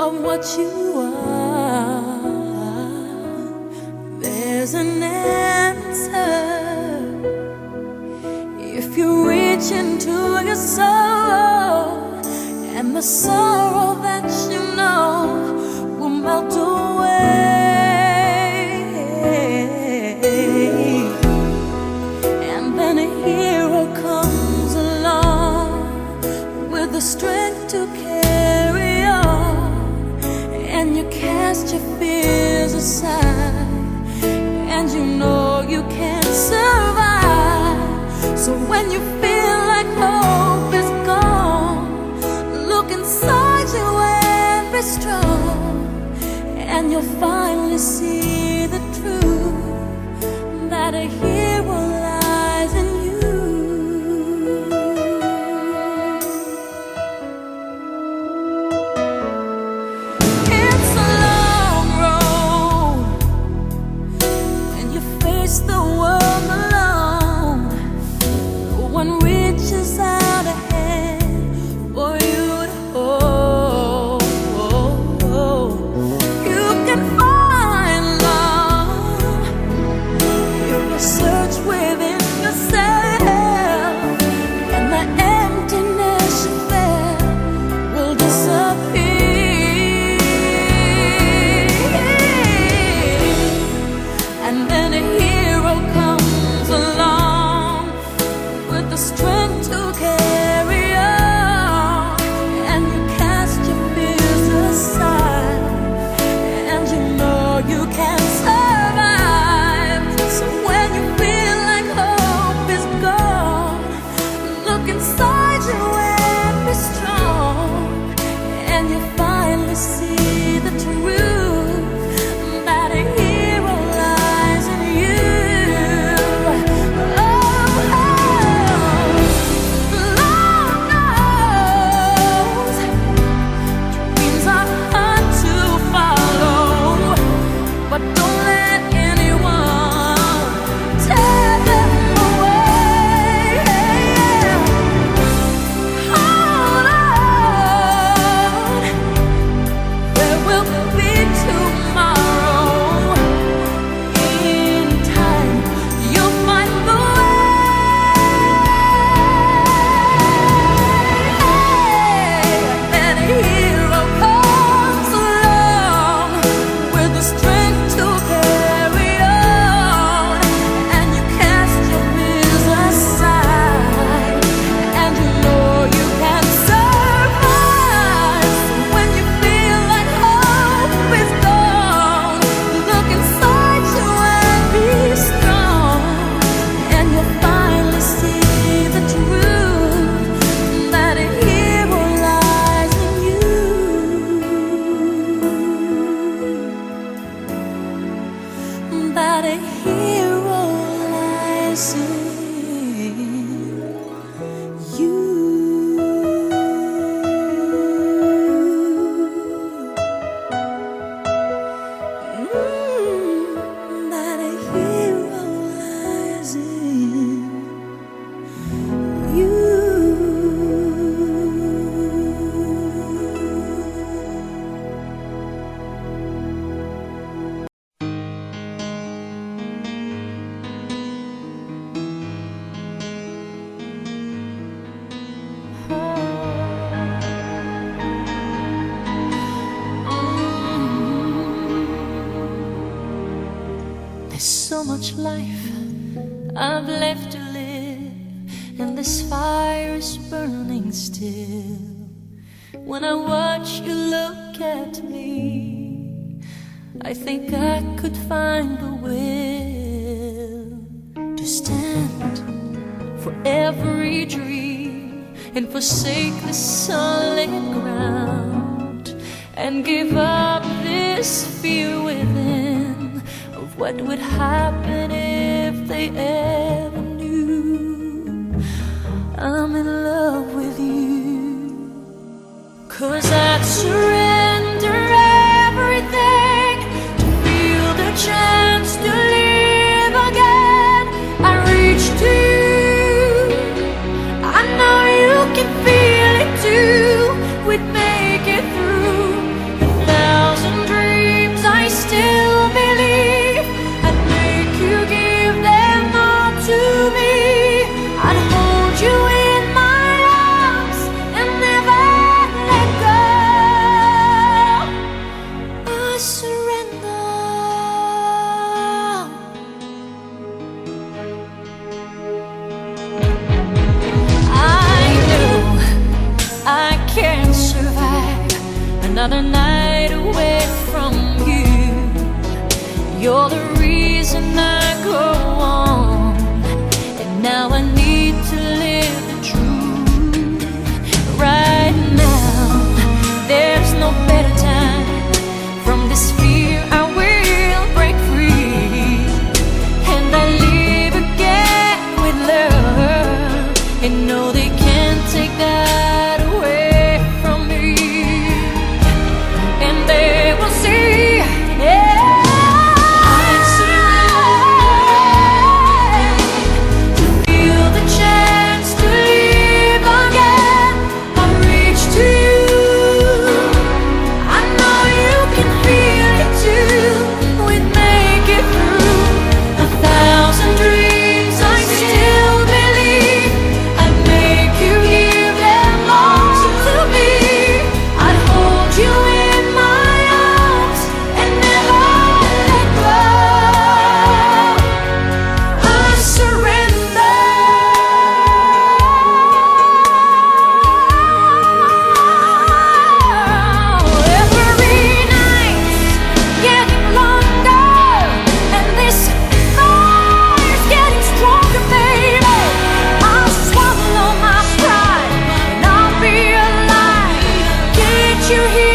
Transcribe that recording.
of what you are, there's an answer. If you reach into your soul, and the sorrow that you know will melt away, and then a hero comes along with the strength to carry on, and you cast your fears aside, and you know you can survive. So when you feel like hope is gone, look inside you and be strong, and you'll finally see the truth, that a hero lies in you. It's a long road when you face the world alone. No one reaches out a hand for you to hold. You can find love if you search within yourself, and the emptiness you felt will disappear. And then a hero comes along with the strength to carry on, and you cast your fears aside, and you know you can survive. So when you feel like hope is gone, look inside you and be strong, and you finally see the truth, that a hero lies in you. Lord knows dreams are hard to follow, but don't let anyone tear them away. Hold on, there will be tomorrow. In time, you'll find the way. Then a hero comes along with the strength to carry on, and you cast your fears aside, and you know you can survive. So when you feel like hope is gone, look inside you and be strong, and you'll finally see the truth, that a hero lies in you. That a hero lies in you. That a hero lies in you. There's so much life I've left to live, and this fire is burning still. When I watch you look at me, I think I could find the will to stand for every dream and forsake the solid ground, and give up this fear within of what would happen if they ever knew I'm in love with you. 'Cause I'd surrender everything to feel the chance to live again. I reach to you, I know you can feel it too. We'd make it through if another night away from you. You're the reason I go on, and now I need to live the truth. Right now, there's no better time. From this fear I will break free, and I live again with love, and know they can't take that away from me. And they will see, yeah, I'm surrounded to feel the chance to live again. I reach to you, I know you can feel it too. We'd make it through 1,000 dreams. I still believe I'd make you give them all to me. I'd hold you in my arms and never let go. I surrender. Every night's getting longer, and this fire's getting stronger, baby. I'll swallow my pride, and I'll be alive. Get you here.